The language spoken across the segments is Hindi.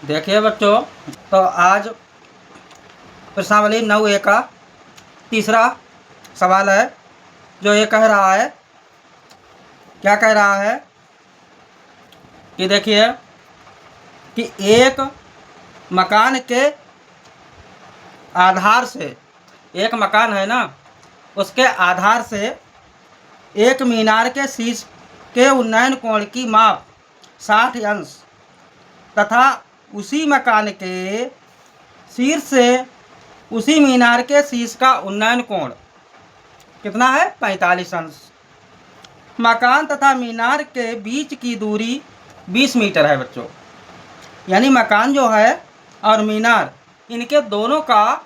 देखिए बच्चों, तो आज प्रश्नावली 9A का तीसरा सवाल है, जो ये कह रहा है, क्या कह रहा है कि देखिए कि एक मकान के आधार से, एक मकान है ना, उसके आधार से एक मीनार के शीर्ष के उन्नयन कोण की माप 60 अंश तथा उसी मकान के शीर्ष से उसी मीनार के शीर्ष का उन्नयन कोण कितना है? 45 अंश। मकान तथा मीनार के बीच की दूरी 20 मीटर है बच्चों। यानी मकान जो है और मीनार, इनके दोनों का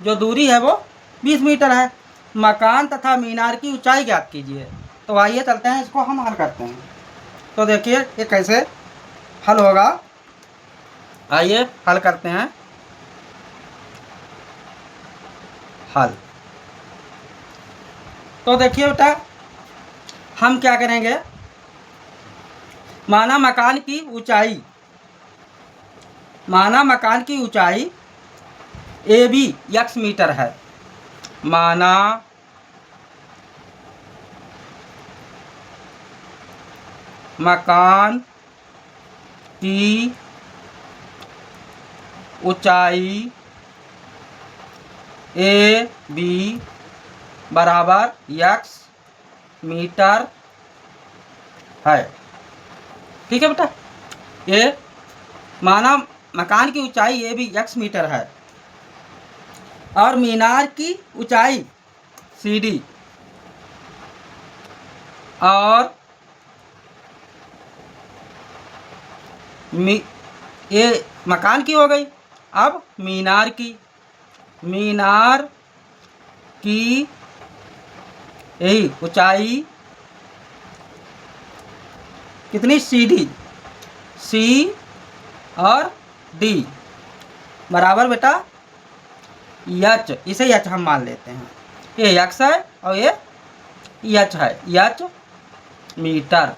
जो दूरी है वो 20 मीटर है। मकान तथा मीनार की ऊंचाई ज्ञात कीजिए। तो आइए चलते हैं, इसको हम हल करते हैं। तो देखिए ये कैसे हल होगा, आइए हल करते हैं। हल तो देखिए बेटा, हम क्या करेंगे, माना मकान की ऊंचाई AB x मीटर है। माना मकान की ऊंचाई AB बराबर x मीटर है। ठीक है बेटा, ये माना मकान की ऊंचाई AB x मीटर है और मीनार की ऊंचाई CD और ये मकान की हो गई। अब मीनार की यही ऊंचाई कितनी? CD, C और D बराबर बेटा H। इसे H हम मान लेते हैं। ये X है और ये H है, H मीटर।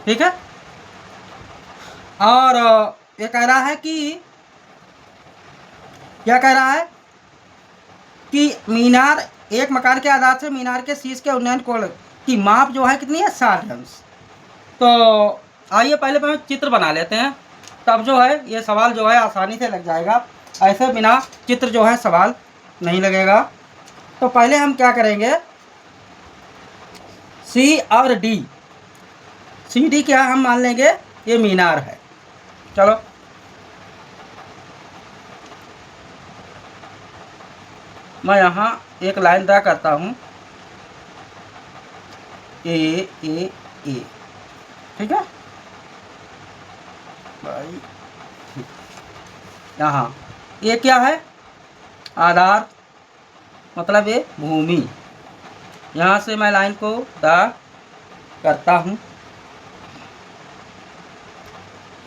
ठीक है। और ये कह रहा है कि क्या कह रहा है कि मीनार, एक मकान के आधार से मीनार के शीर्ष के उन्नयन कोण की माप जो है कितनी है? 60 अंश। तो आइए पहले हम चित्र बना लेते हैं, तब जो है ये सवाल जो है आसानी से लग जाएगा। ऐसे बिना चित्र जो है सवाल नहीं लगेगा। तो पहले हम क्या करेंगे, C और D, CD क्या हम मान लेंगे? ये मीनार है। चलो मैं यहाँ एक लाइन ड्रा करता हूँ, ए। ठीक है भाई, यहाँ ये क्या है? आधार, मतलब ये भूमि। यहाँ से मैं लाइन को ड्रा करता हूँ।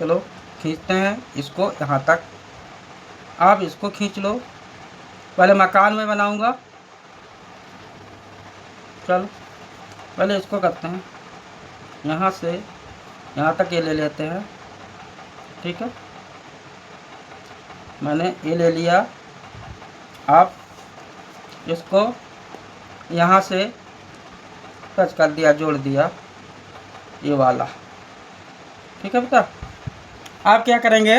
चलो खींचते हैं इसको यहाँ तक। आप इसको खींच लो। पहले मकान में बनाऊंगा। चलो पहले इसको करते हैं, यहाँ से यहाँ तक ये ले लेते हैं। ठीक है, मैंने ये ले लिया। आप इसको यहाँ से टच कर दिया, जोड़ दिया ये वाला। ठीक है बेटा, आप क्या करेंगे,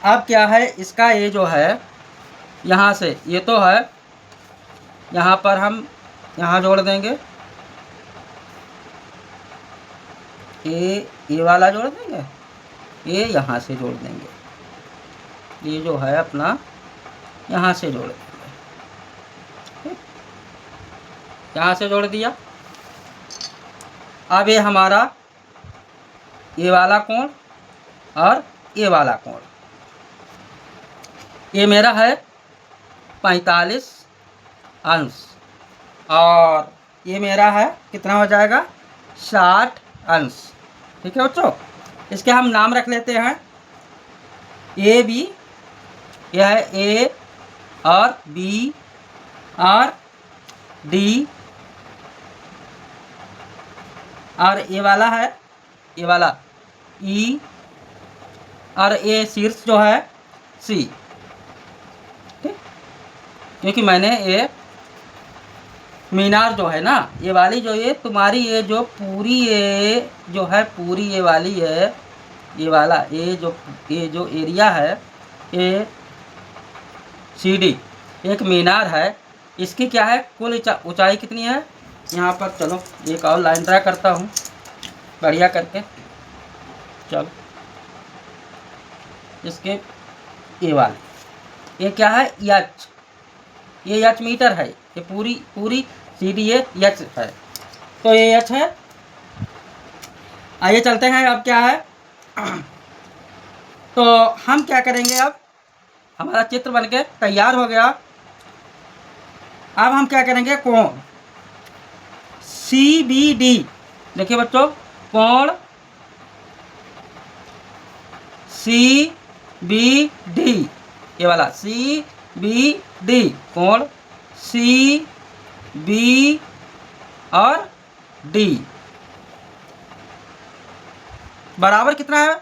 अब क्या है इसका, ये जो है यहाँ से, ये तो है, यहाँ पर हम यहाँ जोड़ देंगे, ये वाला जोड़ देंगे, ये यहाँ से जोड़ देंगे, ये जो है अपना यहाँ से जोड़ देंगे। यहाँ से जोड़ दिया। अब ये हमारा ये वाला कोण और ये वाला कोण, ये मेरा है 45 अंश और ये मेरा है कितना हो जाएगा? 60 अंश। ठीक है बच्चों, इसके हम नाम रख लेते हैं। ए बी, यह है ए और बी और डी, और ये वाला है, ये वाला ई और ये शीर्ष जो है सी। ठीक, क्योंकि मैंने ये मीनार जो है ना, ये वाली जो ये तुम्हारी ये जो पूरी ये जो है पूरी ये वाली है, ये वाला ये जो एरिया है, ये सीढ़ी एक मीनार है। इसकी क्या है कुल ऊंचाई कितनी है यहाँ पर? चलो एक और लाइन ड्रा करता हूँ बढ़िया करके। चलो इसके ये वाले ये क्या है एच, ये एच मीटर है, ये पूरी सीढ़ी ये एच है। तो ये एच है। आइए चलते हैं अब क्या है तो हम क्या करेंगे, अब हमारा चित्र बनके तैयार हो गया। अब हम क्या करेंगे, कोण सी बी डी। देखिए बच्चों, कोण सी बी डी, ये वाला सी बी डी, कोण सी बी और डी बराबर कितना है?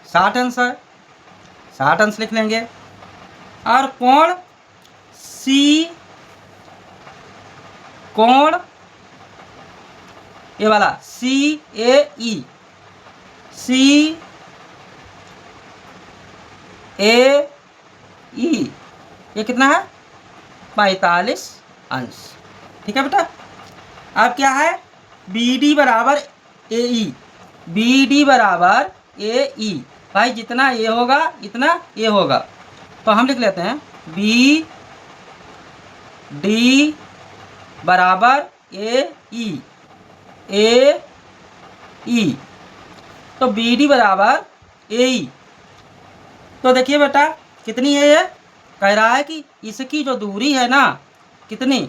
60 अंश है। 60 अंश लिख लेंगे। और कोण ये वाला सी ए ई ये कितना है? 45 अंश। ठीक है बेटा। अब क्या है, बी डी बराबर ए ई, बी डी बराबर ए ई। भाई जितना ये होगा इतना ये होगा, तो हम लिख लेते हैं बी डी बराबर ए ई, तो बी डी बराबर ए ई। तो देखिए बेटा कितनी है, ये कह रहा है कि इसकी जो दूरी है ना कितनी,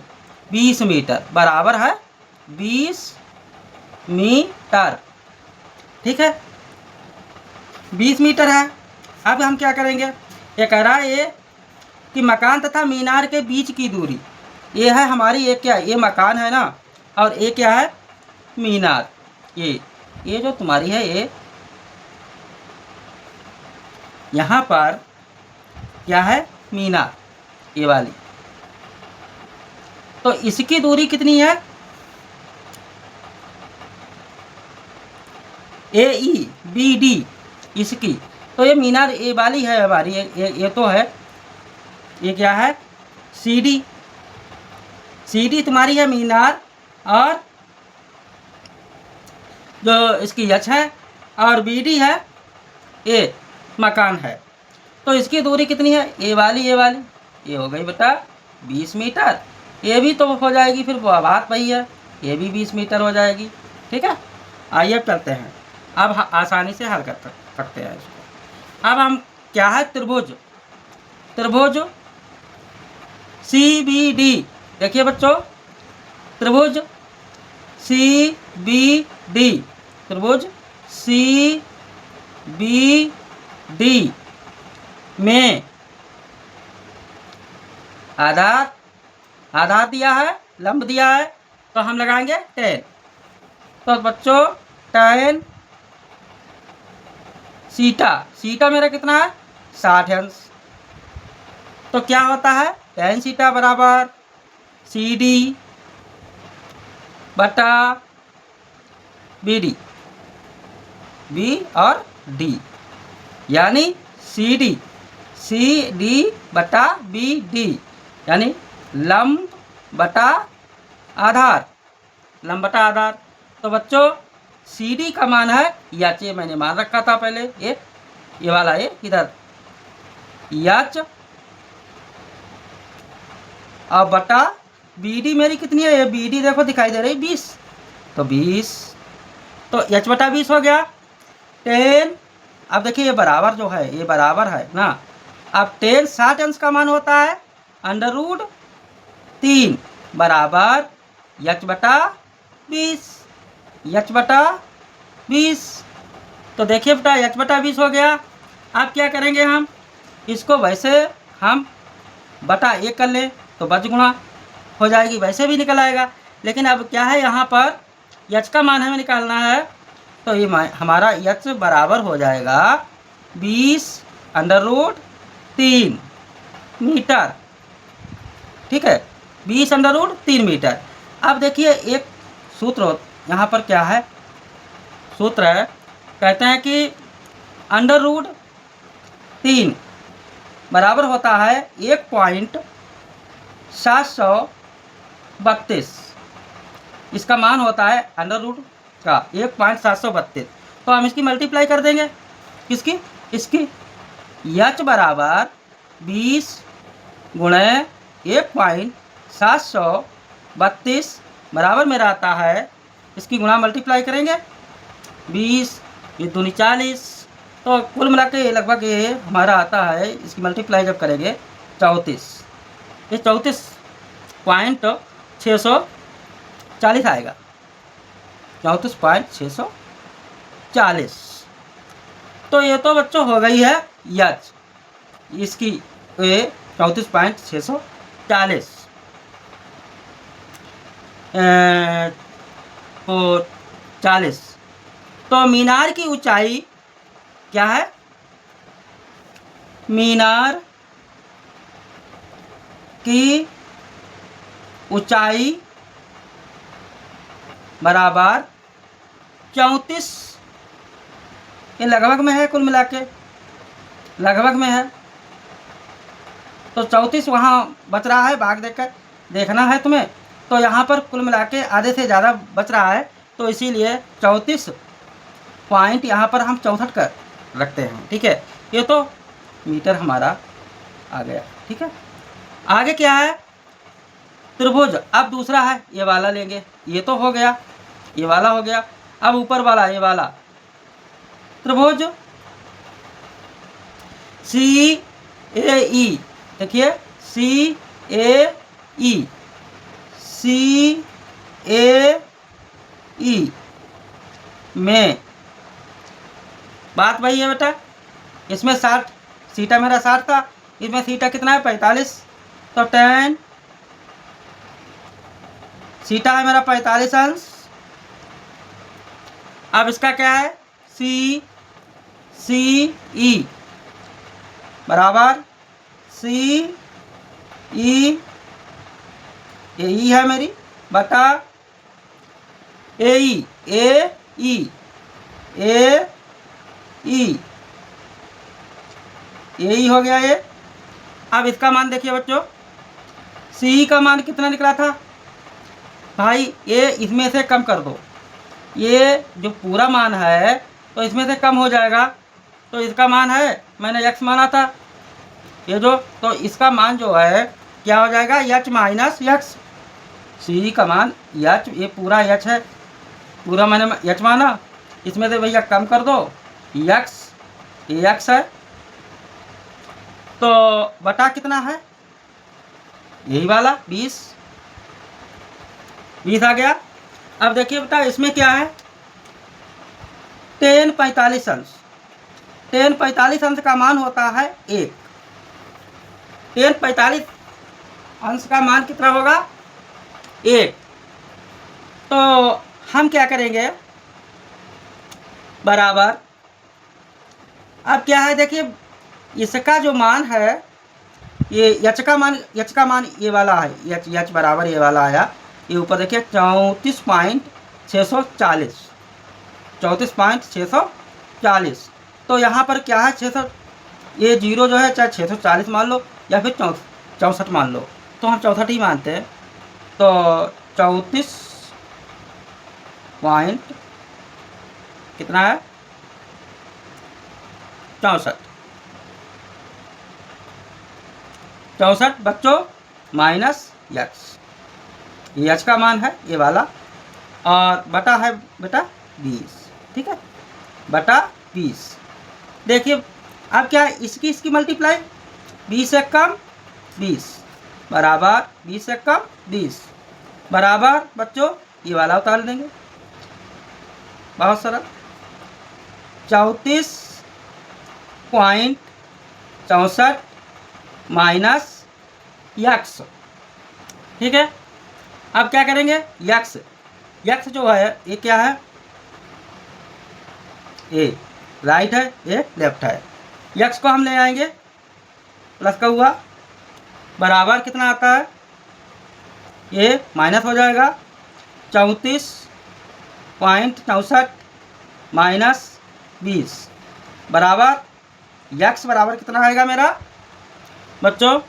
20 मीटर बराबर है 20 मीटर। ठीक है, 20 मीटर है। अब हम क्या करेंगे, ये कह रहा है ये कि मकान तथा मीनार के बीच की दूरी, ये है हमारी, ये क्या, ये मकान है ना, और ये क्या है मीनार। ये जो तुम्हारी है ये यहाँ पर क्या है मीनार, ये वाली। तो इसकी दूरी कितनी है, ए ई बी डी इसकी। तो ये मीनार ये वाली है हमारी, ये तो है, ये क्या है सी डी तुम्हारी है मीनार, और जो इसकी एच है, और बी डी है ये मकान है। तो इसकी दूरी कितनी है, ये वाली ये हो गई बेटा 20 मीटर। ये भी तो हो जाएगी, फिर बात वही है, ये भी 20 मीटर हो जाएगी। ठीक है, आइए अब करते हैं, अब आसानी से हल कर सकते हैं इसको। अब हम क्या है त्रिभुज सी बी डी। देखिए बच्चों, त्रिभुज सी बी डी, त्रिभुज सी बी डी में आधार दिया है, लंब दिया है, तो हम लगाएंगे 10। तो बच्चों tan सीटा मेरा कितना है 60 अंश। तो क्या होता है tan सीटा बराबर सी डी बटा बी डी, बी और डी, यानी सी डी बटा बी डी, यानी लंब बटा आधार। तो बच्चों सी डी का मान है एच, ये मैंने मान रखा था पहले, ये वाला ये इधर एच, और बटा बी डी मेरी कितनी है, ये बी डी देखो दिखाई दे रही 20, तो 20, तो एच बटा 20 हो गया 10। अब देखिए ये बराबर जो है, ये बराबर है ना, अब 10 60 अंश का मान होता है √3 बराबर एच बटा 20। तो देखिए बेटा एच बटा 20 हो गया। अब क्या करेंगे, हम इसको वैसे हम बटा 1 कर लें तो बच गुणा हो जाएगी, वैसे भी निकल आएगा। लेकिन अब क्या है, यहाँ पर एच का मान हमें निकालना है, तो ये हमारा एच बराबर हो जाएगा 20√3 मीटर। ठीक है, 20√3 मीटर। अब देखिए एक सूत्र यहाँ पर क्या है, सूत्र है, कहते हैं कि √3 बराबर होता है 1.732। इसका मान होता है अंडर रूट का 1.732। तो हम इसकी मल्टीप्लाई कर देंगे, किसकी, इसकी। यच बराबर 20 गुणे 1.732 बराबर में रहता है, इसकी गुणा मल्टीप्लाई करेंगे 20 ये दूनी 40। तो कुल मिला के लगभग ये हमारा आता है, इसकी मल्टीप्लाई जब करेंगे 34, ये 34.640 आएगा, 34.640। तो ये तो बच्चों हो गई है यच, इसकी ये 34.640 और 40। तो मीनार की ऊंचाई क्या है, मीनार की ऊंचाई बराबर 34, ये लगभग में है, कुल मिला के लगभग में है। तो 34 वहाँ बच रहा है, भाग देकर देखना है तुम्हें। तो यहाँ पर कुल मिला के आधे से ज़्यादा बच रहा है, तो इसीलिए 34 पॉइंट यहाँ पर हम 64 कर रखते हैं। ठीक है, ये तो मीटर हमारा आ गया। ठीक है, आगे क्या है, त्रिभुज। अब दूसरा है, ये वाला लेंगे, ये तो हो गया, ये वाला हो गया। अब ऊपर वाला, ये वाला त्रिभुज CAE, देखिए CAE में बात वही है बेटा, इसमें 60 सीटा मेरा 60 था, इसमें सीटा कितना है 45, तो 10 सीटा है मेरा 45 अंश। अब इसका क्या है, CE बराबर CE, ये ई है मेरी, बटा AE, AE हो गया ये। अब इसका मान देखिए बच्चों, CE का मान कितना निकला था भाई, ये इसमें से कम कर दो, ये जो पूरा मान है तो इसमें से कम हो जाएगा। तो इसका मान है, मैंने x माना था, ये जो, तो इसका मान जो है क्या हो जाएगा, h माइनस x। CE का मान h, ये पूरा h है, पूरा मैंने h माना, इसमें से भैया कम कर दो x, ये x है, तो बटा कितना है, यही वाला 20 आ गया। अब देखिए बेटा इसमें क्या है, 10 45 अंश, 10 45 अंश का मान होता है 1। 10 45 अंश का मान कितना होगा, 1। तो हम क्या करेंगे, बराबर, अब क्या है देखिए, इसका जो मान है, ये यच का मान ये वाला है, यच बराबर ये वाला आया, ये ऊपर देखिए 34.640, 34.640। तो यहाँ पर क्या है 600, ये जीरो जो है चाहे 640 मान लो या फिर 64 मान लो, तो हम 64 ही मानते हैं। तो 34 पॉइंट कितना है, 64 बच्चों माइनस यक्स, ये एच का मान है ये वाला, और बटा है बेटा 20। ठीक है, बटा 20। देखिए अब क्या है, इसकी मल्टीप्लाई, 20 से कम 20 बराबर 20 से कम 20 बराबर बच्चों ये वाला उतार देंगे, बहुत सरल, 34.64 माइनस यक्स। ठीक है, अब क्या करेंगे, यक्स जो है ये क्या है, ए राइट है, ये लेफ्ट है, यक्स को हम ले आएंगे, प्लस का हुआ, बराबर कितना आता है, ये माइनस हो जाएगा 34.64 माइनस 20 बराबर यक्स बराबर कितना आएगा मेरा बच्चों,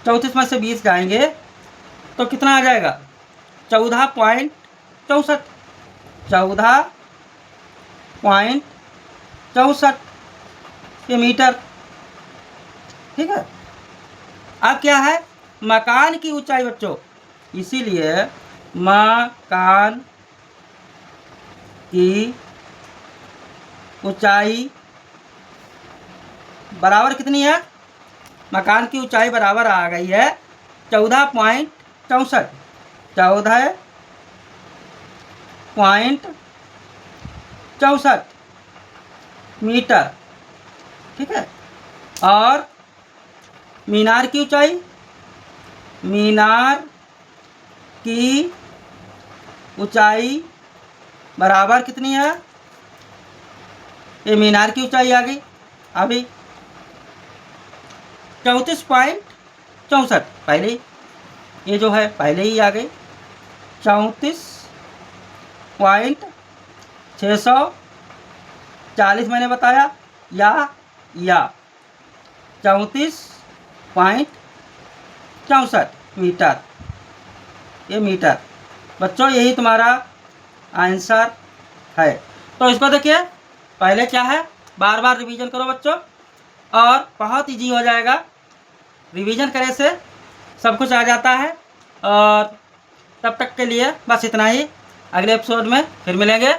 34 में से 20 जाएंगे तो कितना आ जाएगा 14.64, 14.64 ये मीटर। ठीक है, अब क्या है, मकान की ऊंचाई बच्चों, इसीलिए मकान की ऊंचाई बराबर कितनी है, मकान की ऊंचाई बराबर आ गई है 14.64, 14.64 मीटर। ठीक है, और मीनार की ऊंचाई, मीनार की ऊंचाई बराबर कितनी है, ये मीनार की ऊंचाई आ गई अभी 34.64, पहले ही ये जो है पहले ही आ गई 34.640 मैंने बताया, या 34.64 मीटर, ये मीटर बच्चों, यही तुम्हारा आंसर है। तो इसको देखिए, पहले क्या है, बार बार रिवीजन करो बच्चों, और बहुत इजी हो जाएगा, रिवीजन करने से सब कुछ आ जाता है। और तब तक के लिए बस इतना ही, अगले एपिसोड में फिर मिलेंगे।